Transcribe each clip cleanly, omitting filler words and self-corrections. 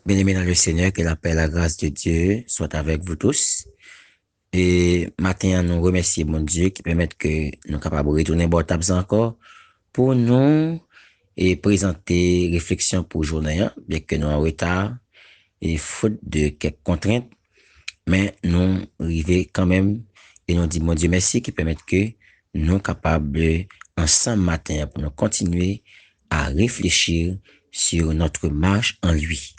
Bien-aimés dans le Seigneur, que la paix et la grâce de Dieu soient avec vous tous. Et matin, nous remercions mon Dieu qui permet que nous capables de retourner bon tables encore pour nous et présenter réflexion pour journée, hein, bien que nous en retard et faute de quelques contraintes, mais nous arrivons quand même et nous disons mon Dieu merci qui permet que nous capables ensemble matin pour nous continuer à réfléchir sur notre marche en lui.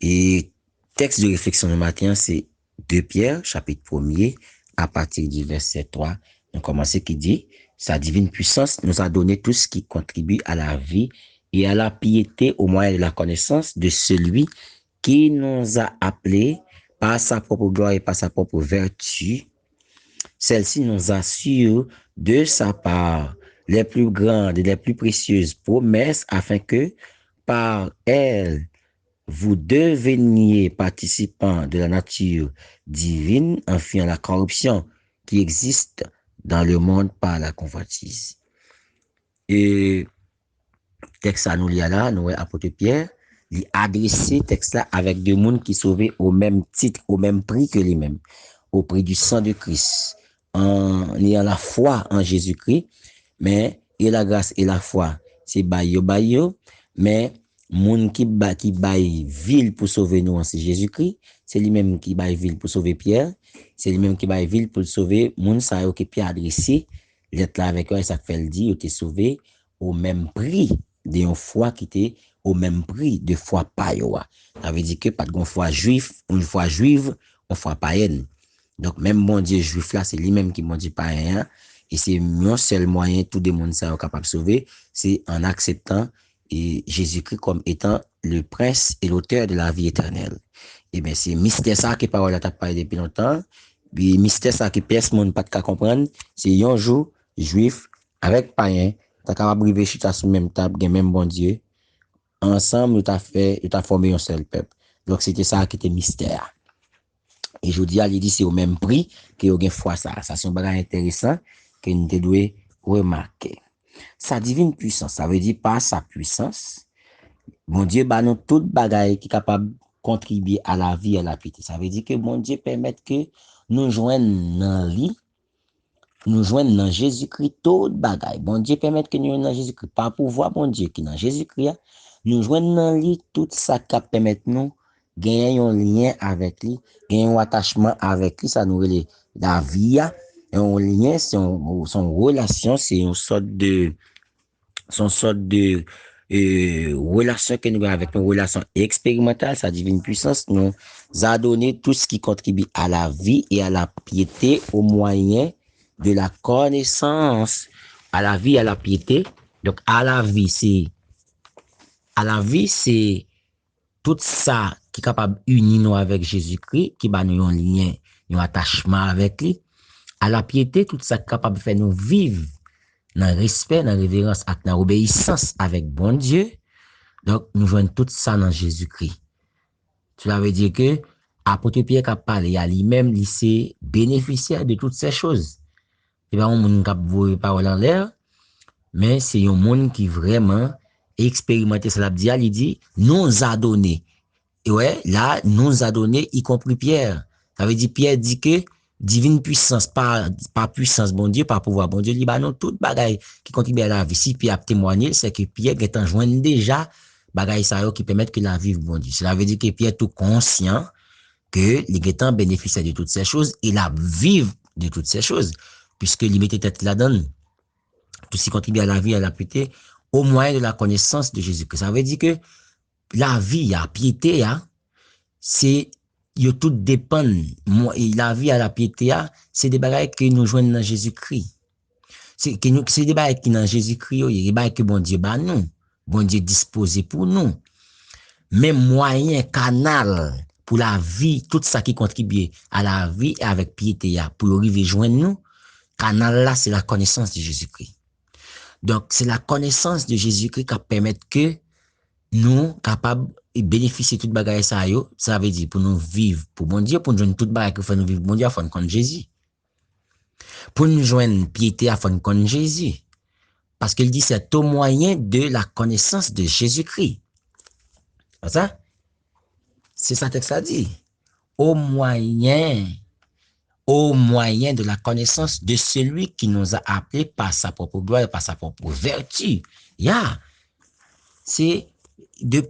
Et texte de réflexion du matin, c'est 2 Pierre, chapitre 1er, à partir du verset 3. On commence qui dit, sa divine puissance nous a donné tout ce qui contribue à la vie et à la piété au moyen de la connaissance de celui qui nous a appelés par sa propre gloire et par sa propre vertu. Celle-ci nous assure de sa part les plus grandes et les plus précieuses promesses afin que par elle, vous deveniez participants de la nature divine en fuyant la corruption qui existe dans le monde par la convoitise. Et texte à nous là, nous apôtre Pierre, il adressé texte là avec des gens qui sauvés au même titre, au même prix que lui-même, au prix du sang de Christ, en ayant la foi en Jésus-Christ, mais et la grâce et la foi, c'est bayo, mais moun qui baille ville pour sauver nous, c'est Jésus-Christ, c'est lui-même qui baille ville pour sauver Pierre, c'est lui-même qui baille ville pour sauver moun ça qui Pierre adressé, l'être là avec eux, et ça fait le dit, il était sauvé au même prix d'une foi qui était au même prix de foi païenne. Ça veut dire que pas de foi juive, une foi juive, une foi païenne. Donc, même mon Dieu juif là, c'est lui-même qui m'a dit païen. Et c'est mon seul moyen, tout le monde est capable de sauver, c'est en acceptant Jésus-Christ comme étant le prince et l'auteur de la vie éternelle. Et bien, c'est mystère ça que parole a parlé depuis longtemps. Puis, mystère ça que personne pas de comprendre, c'est un jour, juif, avec païen, t'as capable de vivre sur la même table, même bon Dieu. Ensemble, t'as formé un seul peuple. Donc, c'était ça qui était mystère. Et je dis, il dit, c'est au même prix que vous avez foi ça. Ça, c'est un bagage intéressant que nous devons remarquer. Sa divine puissance, ça veut dire pas sa puissance. Mon Dieu, bah, nous, tout bagage qui est capable de contribuer à la vie et à la piété. Ça veut dire que mon Dieu permet que nous joignons dans lui, nous joignons dans Jésus-Christ tout bagage. Bon Dieu permet que nous dans Jésus-Christ, par pouvoir, bon Dieu, qui dans Jésus-Christ, nous joignons dans lui tout ça qui permet nous gagner un lien avec lui, gagner un attachement avec lui, ça nous relève la vie, un lien, c'est son relation, c'est une sorte de relation que nous avons avec une relation expérimentale, sa divine puissance nous a donné tout ce qui contribue à la vie et à la piété au moyen de la connaissance, à la vie, à la piété. Donc, à la vie, c'est tout ça qui est capable d'unir nous avec Jésus-Christ, qui va nous un lien, un attachement avec lui. À la piété, tout ça qui est capable de faire nous vivre dans le respect, dans la révérence, dans l'obéissance avec bon Dieu. Donc, nous joignons tout ça dans Jésus-Christ. Cela veut dire que, apôtre Pierre qui a parlé, à lui-même, il s'est bénéficiaire de toutes ces choses. C'est pas un monde qui a voué parole en l'air, mais c'est un monde qui vraiment expérimenté cela. Il dit, nous a donné. Et ouais, là, nous a donné, y compris Pierre. Ça veut dire, Pierre dit que, divine puissance, par puissance, bon Dieu, par pouvoir, bon Dieu, il non, toute bagaille qui contribue à la vie. Si Pierre a témoigné, c'est que Pierre est en joint déjà, bagaille ça qui permettent que la vie, bon Dieu. Cela veut dire que Pierre est tout conscient que les guettants bénéficient de toutes ces choses et la vivent de toutes ces choses, puisque il mettait tête là-dedans. Tout ce qui contribue à la vie, à la piété, au moyen de la connaissance de Jésus-Christ. Ça veut dire que la vie, la piété, c'est, yo tout dépend. La vie à la piété, c'est des bagages que nous joignons dans Jésus-Christ. C'est des bagages qui dans Jésus-Christ, il y a des bagages que bon Dieu bat nous. Bon Dieu disposé pour nous. Mais moyen, canal, pour la vie, tout ça qui contribue à la vie avec piété, pour arriver joindre nous, canal là, c'est la connaissance de Jésus-Christ. Donc, c'est la connaissance de Jésus-Christ qui permet que nous capables de bénéficier de toute bagaille ça yo, ça veut dire pour nous vivre pour bon Dieu, pour nous joindre toute bagaille que faut nous vivre bon Dieu, faut nous connaître Jésus. Pour nous joindre piété, faut nous connaître Jésus. Parce qu'il dit c'est au moyen de la connaissance de Jésus-Christ. C'est ça? C'est ça texte a dit. Au moyen de la connaissance de celui qui nous a appelés par sa propre gloire et par sa propre vertu. C'est de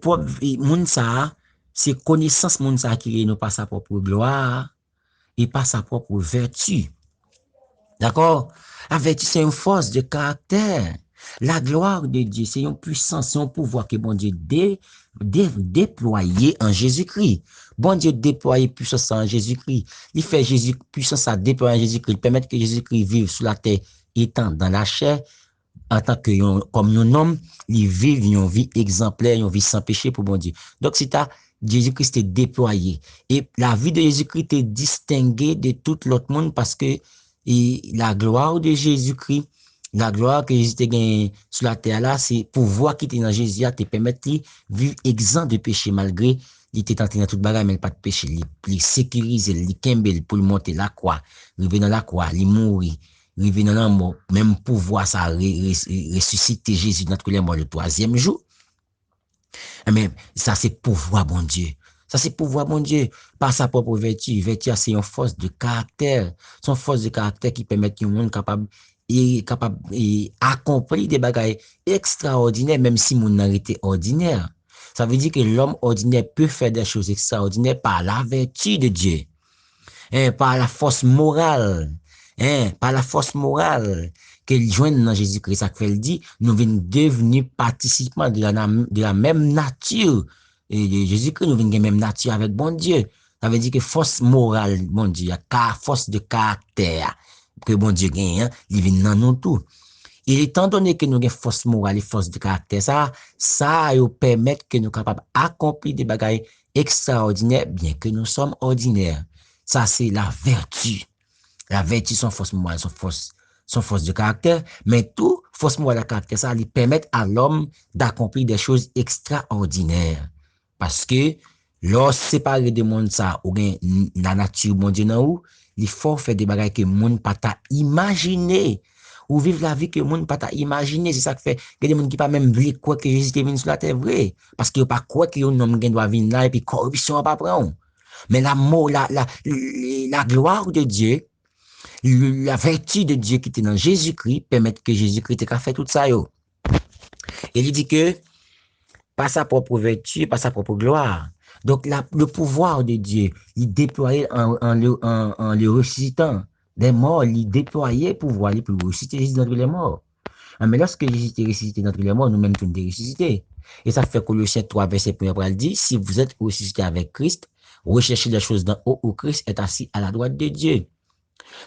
moun sa, c'est connaissance moun sa qui nous par sa propre gloire et par sa propre vertu. D'accord? La vertu, c'est une force de caractère. La gloire de Dieu, c'est une puissance, c'est un pouvoir que bon Dieu déployé en Jésus-Christ. Bon Dieu déployé puissance en Jésus-Christ. Il fait puissance à déployer en Jésus-Christ. Il permet que Jésus-Christ vive sur la terre étant dans la chair en tant que comme un homme, il vit une vie exemplaire, une vie sans péché pour bon Dieu. Donc, c'est à Jésus-Christ est déployé. Et la vie de Jésus-Christ est distinguée de tout l'autre monde parce que la gloire de Jésus-Christ, la gloire que Jésus gagné sur la terre là, c'est pouvoir qui était dans Jésus, te permettre de vivre exempt de péché malgré il était entré dans toute bagarre, mais pas de péché. Il sécurise, il kembel pour monter la croix, il dans la croix, il mourir, il dans la mort, même pouvoir ça ressusciter Jésus dans tous les morts le troisième jour. Mais ça c'est pouvoir bon Dieu. Ça, c'est pouvoir, mon Dieu, par sa propre vertu. Vertu, c'est une force de caractère. C'est une force de caractère qui permet que le monde capable accomplir des bagailles extraordinaires, même si mon n'a été ordinaire. Ça veut dire que l'homme ordinaire peut faire des choses extraordinaires par la vertu de Dieu, par la force morale, par la force morale qu'il joint dans Jésus-Christ. Ça fait le dit, nous venons devenir participants de la même nature. Et Jésus-Christ nous vient même nature avec bon Dieu. Ça veut dire que force morale, bon Dieu, force de caractère que bon Dieu gagne, il vient dans nous tout. Et étant donné que nous avons force morale et force de caractère, ça nous permet que nous sommes capables d'accomplir des bagailles extraordinaires, bien que nous sommes ordinaires. Ça, c'est la vertu. La vertu, son force morale, son force de caractère, mais tout force morale et caractère, ça lui permet à l'homme d'accomplir des choses extraordinaires. Parce que, lorsque séparé de monde ça, ou bien la nature, mon Dieu, non, il faut faire des bagailles que monde pas t'a imaginé. Ou vivre la vie que monde pas t'a imaginé. C'est ça qui fait que des gens qui pas même vu quoi que Jésus est venu sur la terre vrai. Parce qu'ils pas quoi que un homme doit venir là et puis corruption va pas prendre. Mais la gloire de Dieu, la vertu de Dieu qui était dans Jésus-Christ permet que Jésus-Christ ait fait tout ça, yo. Et il dit que, par sa propre vertu, par sa propre gloire. Donc, le pouvoir de Dieu, il déployait en le ressuscitant des morts, il déployait pouvoir, pour ressusciter Jésus d'entre les morts. Mais lorsque Jésus est ressuscité d'entre les morts, nous-mêmes, nous sommes ressuscités. Et ça fait Colossiens 3, verset 1, il dit, si vous êtes ressuscité avec Christ, recherchez les choses d'en haut où Christ est assis à la droite de Dieu.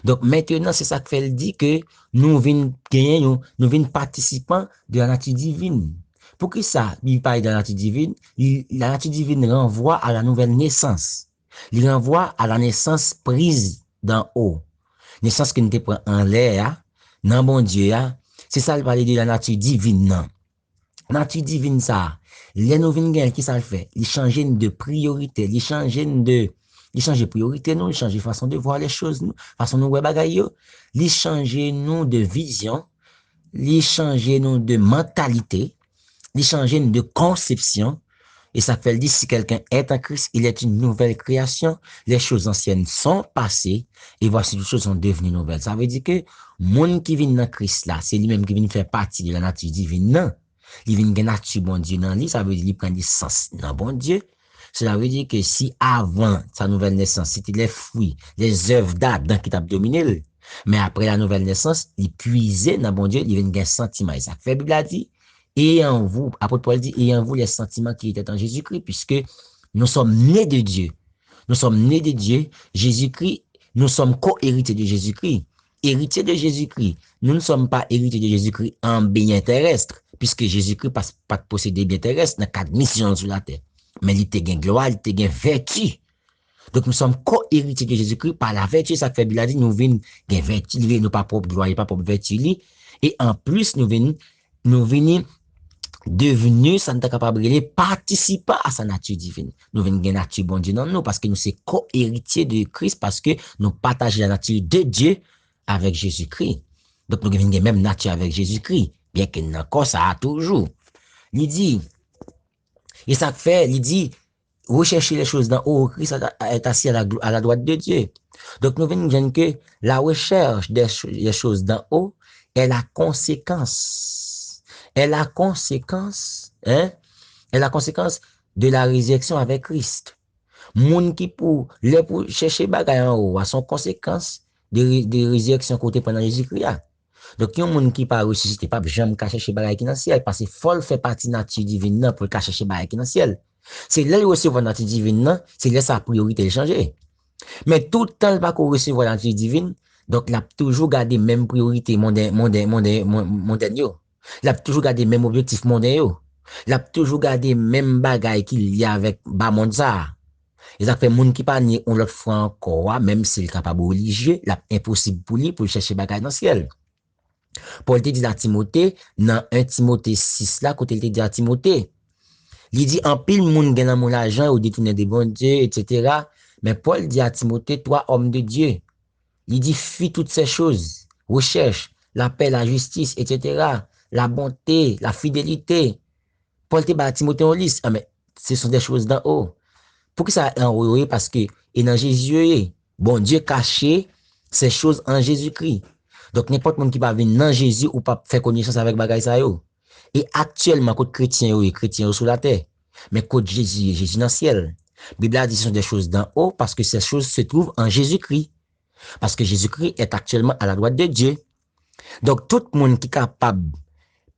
Donc, maintenant, c'est ça que fait dit que nous venons participants de la nature divine. Pour que ça, il parle de la nature divine, la nature divine renvoie à la nouvelle naissance. Il renvoie à la naissance prise d'en haut. Naissance que nous te prend en l'air, dans bon Dieu, c'est ça, il parle de la nature divine, non. Nature divine, ça, les nouvelles qui ça le fait, ils changent de priorité, ils changent de priorité, nous, ils changent de façon de voir les choses, nous, façon de voir bagaille, ils changent nous de vision, ils changent nous de mentalité, ils changent de conception. Et ça fait dire, si quelqu'un est en Christ, il est une nouvelle création. Les choses anciennes sont passées et voici les choses sont devenues nouvelles. Ça veut dire que, monde qui vient dans Christ là, c'est lui-même qui vient faire partie de la nature divine, non. Il vient de la nature bon Dieu dans lui, ça veut dire qu'il prend l'essence dans bon Dieu. Cela veut dire que si avant sa nouvelle naissance, c'était les fruits, les œuvres d'Adam qui t'a dominé, mais après la nouvelle naissance, il puisait dans bon Dieu, il vient de un sentiment. Et ça fait, la Bible a dit, et en vous, apôtre Paul dit, et en vous les sentiments qui étaient en Jésus-Christ, puisque nous sommes nés de Dieu. Nous sommes nés de Dieu. Jésus-Christ, nous sommes co-héritiers de Jésus-Christ. Héritiers de Jésus-Christ. Nous ne sommes pas héritiers de Jésus-Christ en bien terrestre, puisque Jésus-Christ passe pas de posséder bien terrestre dans 4 missions sur la terre. Mais il te gagne gloire, il te gagne vertu. Donc nous sommes co-héritiers de Jésus-Christ par la vertu. Ça fait Bible a dit, nous venons gagne vertu, nous pas propre gloire, pas propre vertu. Et en plus, nous venons devenu, ça nous est capable de participer à sa nature divine. Nous venons de nature bon Dieu dans nous parce que nous sommes co-héritiers de Christ parce que nous partageons la nature de Dieu avec Jésus-Christ. Donc nous venons de même nature avec Jésus-Christ, bien que encore ça a toujours. Il dit, et ça fait, il dit, rechercher les choses d'en haut, Christ est assis à la droite de Dieu. Donc, nous venons dire que la recherche des choses d'en haut est la conséquence. Est la conséquence, hein? Est la conséquence de la résurrection avec Christ. Moun qui pour chercher bagay en haut, a son conséquence de résurrection côté pendant Jésus-Christ. Donc, yon moun qui pas ressuscité, pas jamais ka chercher bagay qui dans ciel, parce que folle fait partie nature divine pour ka chercher bagay qui dans ciel. C'est là où recevoir la nature divine, c'est là sa priorité changer. Mais tout le temps, il va qu'on recevoir la nature divine, donc il a toujours gardé même priorité mondaine. Il a toujours gardé même objectif mondain. Il a toujours gardé même bagay qu'il y a avec bas monde ça. Et ça fait moun qui pas ni on l'autre fois encore, même s'il est capable religieux, il est impossible pour lui pour chercher bagay dans le ciel. Paul te dit à Timothée, dans 1 Timothée 6 là, quand il te dit à Timothée, il dit en pile moun gen nan mon l'argent ou détourner des bons dieux, etc. Mais Paul dit à Timothée, toi, homme de Dieu, il dit, fuis toutes ces choses, recherche la paix, la justice, etc., la bonté, la fidélité. Paul te dit à Timothée en liste, ah, mais ce sont des choses d'en haut. Pour que ça en haut, parce que, et dans Jésus, bon Dieu caché ces choses en Jésus-Christ. Donc, n'importe monde qui va venir dans Jésus ou pas faire connaissance avec bagay sa yo. Et actuellement, côté chrétien et chrétien sur la terre. Mais côté Jésus, Jésus dans le ciel. La Bible a dit que ce sont des choses d'en haut parce que ces choses se trouvent en Jésus-Christ. Parce que Jésus-Christ est actuellement à la droite de Dieu. Donc, tout le monde qui est capable de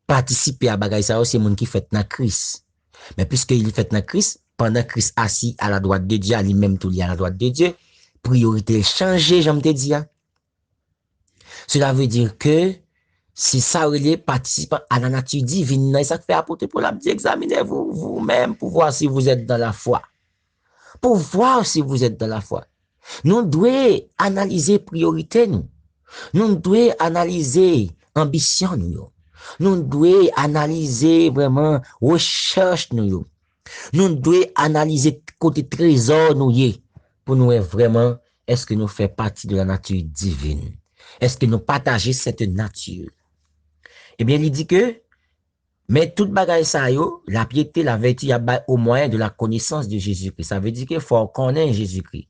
participer à bagay sa yo, c'est le monde qui fait dans Christ. Mais puisqu'il fait dans Christ, pendant Christ assis à la droite de Dieu, à lui-même tout lié à la droite de Dieu, priorité changée, j'aime te dire. Cela veut dire que si ça relève participant à la nature divine, ça fait apporter pour l'abdi, examinez-vous vous-même pour voir si vous êtes dans la foi. Pour voir si vous êtes dans la foi. Nous devons analyser priorité, nous. Nous devons analyser ambition, nous. Nous devons analyser vraiment recherche, nous. Nous devons analyser côté trésor, nous, pour nous vraiment, est-ce que nous faisons partie de la nature divine? Est-ce que nous partageons cette nature? Eh bien, il dit que, mais toute bagaille ça yo, la piété, la vertu, au moyen de la connaissance de Jésus-Christ. Ça veut dire qu'il faut connaître Jésus-Christ.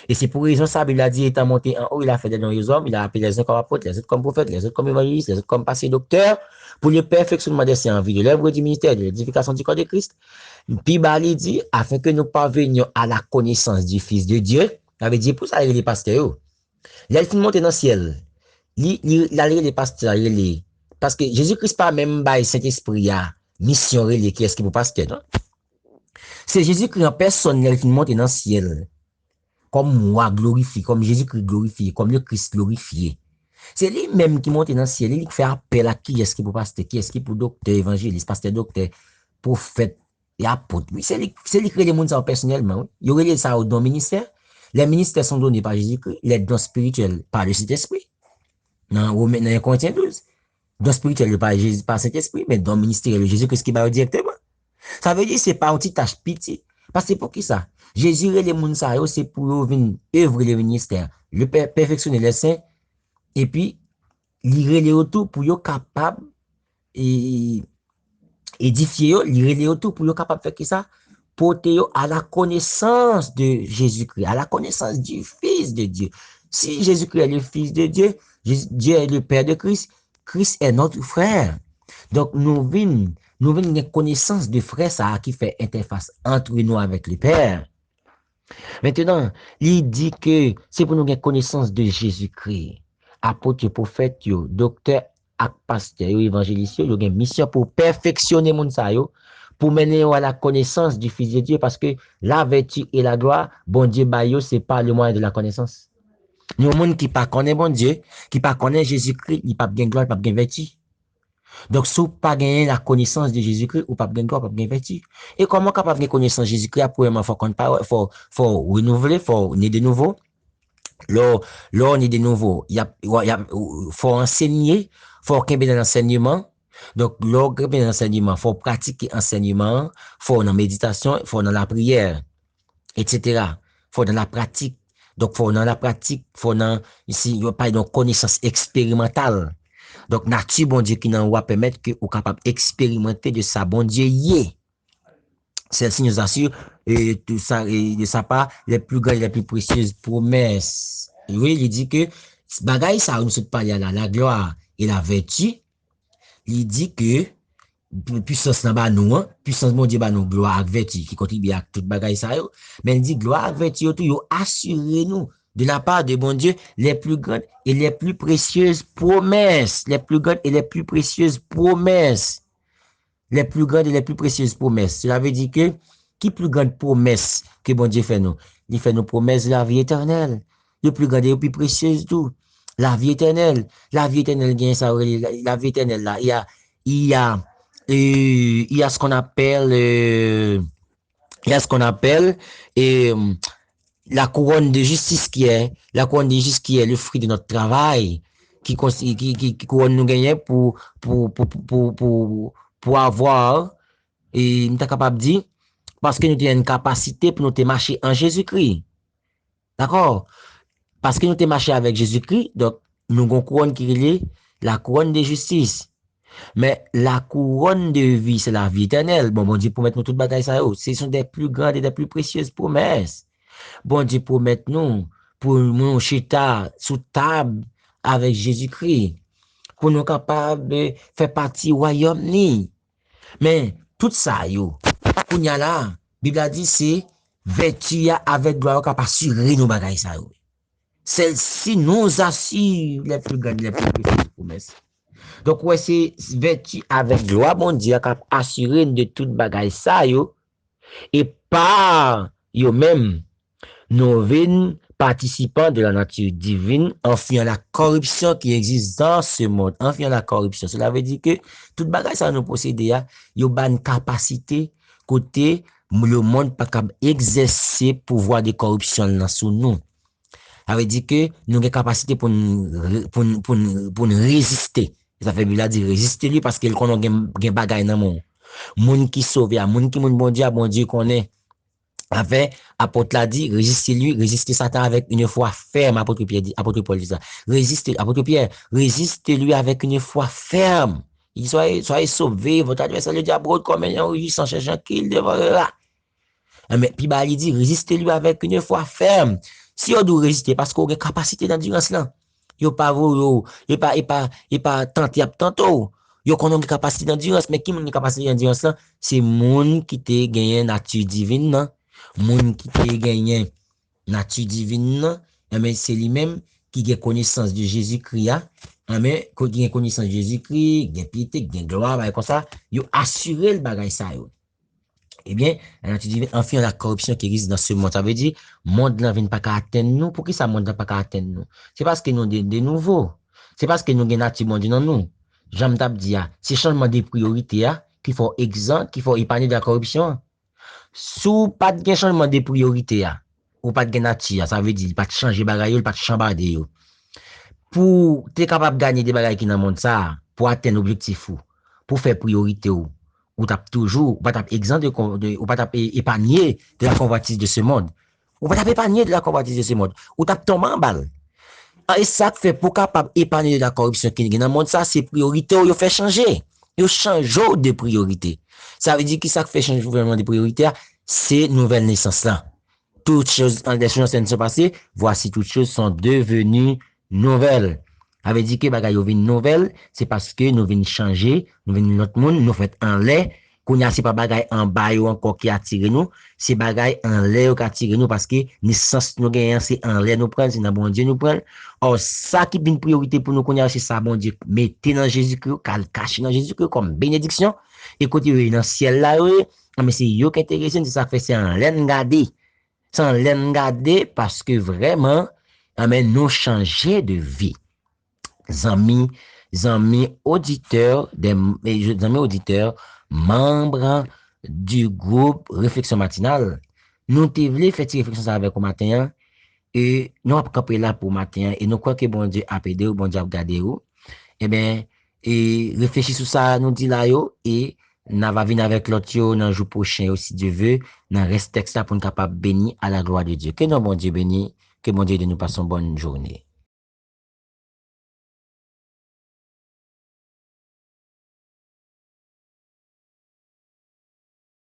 Et c'est pour raison ça, il a dit, étant monté en haut, il a fait des dons aux hommes, il a appelé les uns comme apôtres, les autres comme prophètes, les autres comme évangélistes, les autres comme passés docteurs, pour le perfectionnement des saints en vue de l'œuvre du ministère, de l'édification du corps de Christ. Puis, il dit, afin que nous parvenions à la connaissance du Fils de Dieu, ça veut dire, pour ça, il est pasteur. Il a monté dans le ciel. Il a les pasteurs, parce que Jésus-Christ pas même by Saint-Esprit a mission relé qui est-ce qui vous pasteur, non? C'est Jésus-Christ en personne qui monte dans le ciel. Comme moi glorifié, comme Jésus-Christ glorifié, comme le Christ glorifié. C'est lui-même qui monte dans le ciel, il fait appel à qui est-ce qui pour pasteur, qui est-ce qui pour docteur, évangéliste, pasteur, docteur, prophète et apôtre. Oui, c'est lui qui crée les mondes personnellement. Oui. Il y aurait ça au don ministère. Les ministères sont donnés par Jésus-Christ, les dons spirituels par le Saint-Esprit. Dans Corinthiens 12. Don spirituel par Saint-Esprit, mais don ministériel, Jésus-Christ qui va directement. Ça veut dire que c'est pas une petite tâche pitié. Parce que c'est pour qui ça? Jésus et les moun sa yo, c'est pour venir œuvrer le ministère, le perfectionner les saints, et puis, lire les autour pour yo capable, et édifier yo, lire les autour pour yo capable faire qui ça? Porter yo à la connaissance de Jésus-Christ, à la connaissance du Fils de Dieu. Si Jésus-Christ est le Fils de Dieu, Dieu est le Père de Christ, Christ est notre frère. Donc, nous venons une connaissance de frère ça qui fait interface entre nous avec le Père. Maintenant, il dit que c'est pour nous une connaissance de Jésus-Christ. Apôtre, prophète, docteur, pasteur, évangéliste, il y a une mission pour perfectionner mon sa yo, pour mener à la connaissance du Fils de Dieu, parce que la vertu et la gloire, bon Dieu, c'est pas le moyen de la connaissance. Nous, monde qui pas connaît bon Dieu, qui pas connaît Jésus-Christ, il pas bien gloire, pas bien vertu. Donc, si vous pas gagner la connaissance de Jésus-Christ, ou pas bien gloire, pas bien vertu. Et comment capable de connaissance de Jésus-Christ, après, faut renouveler, faut naître de nouveau. Là, on est de nouveau. Faut enseigner, faut qu'il y ait dans l'enseignement. Donc, là, qu'il y ait dans l'enseignement, faut pratiquer l'enseignement, faut dans la méditation, faut dans la prière, etc. Faut dans la pratique. Donc, faut dans la pratique, faut dans, ici, il n'y a pas de connaissance expérimentale. Donc, nature, bon Dieu, qui nous va permettre que vous capable d'expérimenter de ça, bon Dieu, Celle-ci nous assure et tout ça, et de sa part, les plus grandes et les plus précieuses promesses. Oui, il dit que, bagaille ça, nous sommes pas là, la gloire et la vertu, il dit que, puissance là bas nous, puissance mon Dieu bah nous, gloire avec vertu, qui contribue à toute bagaille ça, yo. Mais il dit gloire avec vertu, tout, yo, assurez nous, de la part de bon Dieu, les plus grandes et les plus précieuses promesses, les plus grandes et les plus précieuses promesses, les plus grandes et les plus précieuses promesses. Cela veut dire que, qui plus grande promesse que bon Dieu fait nous? Il fait nos promesses de la vie éternelle. Le plus grande et le plus précieuse tout. La vie éternelle. La vie éternelle, ça, la vie éternelle, là. Il y a ce qu'on appelle, la couronne de justice la couronne de justice qui est le fruit de notre travail, qui couronne nous gagner pour avoir, et nous sommes capable de dire, parce que nous avons une capacité pour nous marcher en Jésus-Christ. D'accord? Parce que nous avons marché avec Jésus-Christ, donc nous avons une couronne qui est la couronne de justice. Mais la couronne de vie, c'est la vie éternelle. Bon Dieu promet nous toute bagaille ça. Ce sont des plus grandes et des plus précieuses promesses. Bon Dieu promet nous pour nous chita sous table avec Jésus-Christ. Pour nous capables de faire partie du royaume ni. Mais tout ça, yo, pour nous là, Bible a dit c'est vertu avec gloire capable assurer nos bagailles ça. Celle-ci nous assure les plus grandes, les plus précieuses promesses. Donc, ouais, c'est vertu avec gloire, mon Dieu, capable assurer de toute bagaille ça, yo, et par yo même, nous venons participants de la nature divine en fuyant la corruption qui existe dans ce monde, en fuyant la corruption. Cela veut dire que toute bagaille ça nous possède, yo ban une capacité côté le monde pas capable exercer pouvoir de corruption dans sous nous. Ça veut dire que nous avons capacité pour nous résister. Ça fait Bible dire résister lui parce qu'il connaît gen bagaille dans monde. Monde qui sauve, monde qui moun bon Dieu connaît. Avec apôtre l'a dit, résistez Satan avec une foi ferme, apôtre Paul dit ça. Apôtre Pierre, résistez-lui avec une foi ferme. Il soyez sauvés, votre adversaire le diable comme un sans chercher qu'il devant là. Mais puis il dit, résistez-lui avec une foi ferme. Si on doit résister, parce qu'on a une capacité d'endurance là. Yo pas tenté tantôt. Yo qu'on a une capacité d'endurance, mais qui a une capacité d'endurance là? C'est monde qui te gagné nature divine là. Moun qui te gagné nature divine, mais c'est lui-même qui a connaissance de Jésus-Christ, mais qui a connaissance de Jésus-Christ, qui a piété, qui a gloire, comme ça, il a assuré le bagage ça. Eh bien, la nature divine, enfin, la corruption qui existe dans ce monde, ça veut dire, le monde ne vient pas qu'à atteindre nous. Pourquoi ça monde n'a pas qu'à atteindre nous? C'est parce que nous sommes de nouveaux. C'est parce que nous avons une nature mondiale dans nous. J'aime dire, c'est changement de priorité, qu'il faut exemple, qu'il faut épargner de la corruption. Sous pas de changement de priorité, ou pas de nature, ça veut dire pas de changer bagaille, pas de chambarder. Pour être capable de gagner des bagailles qui dans le monde ça, pour atteindre l'objectif pour faire priorité ou t'as toujours, ou pas t'as exemple ou pas t'as épargner de la convoitise de ce monde. Ou pas t'as épargner de la convoitise de ce monde. Ou t'as tombé en balle. Et ça fait pour capable épargner de la corruption qui dans le monde ça, c'est priorité ou fait changer. Yo change de priorité. Ça veut dire que ça fait changer vraiment de priorité, c'est nouvelle naissance là. Toutes choses, des choses sont passées, voici toutes choses sont devenues nouvelles. Ça veut dire que bagay yo vin nouvelle, c'est parce que nous venons changer, nous venons notre monde, nous fait en lait, qu'on y a c'est pas bagay en bas ou encore qui attire nous, c'est bagay en lait qui attire nous parce que naissance nous gagnons c'est en lait nous prendre, c'est dans bon Dieu nous prendre. Or ça qui est une priorité pour nous qu'on y a c'est ça bon Dieu, mettez dans Jésus-Christ, caché dans Jésus-Christ comme bénédiction. Écoutez, dans le ciel là, mais c'est yo qui est intéressant, c'est ça fait, c'est en laine gardé. C'est en laine gardé parce que vraiment, nous changer de vie. Amis auditeurs, membres du groupe Réflexion matinale, nous te voulons faire une réflexion avec au matin, et nous avons campé là pour matin, et nous croyons que bon Dieu a aidé ou bon Dieu a gardé ou. Eh bien, et réfléchis sur ça, nous dit là, et nous va venir avec l'autre dans le jour prochain aussi, Dieu veut, dans reste texte là pour nous capable bénir à la gloire de Dieu. Que nos bon Dieu bénisse, que bon Dieu de nous passe une bonne journée.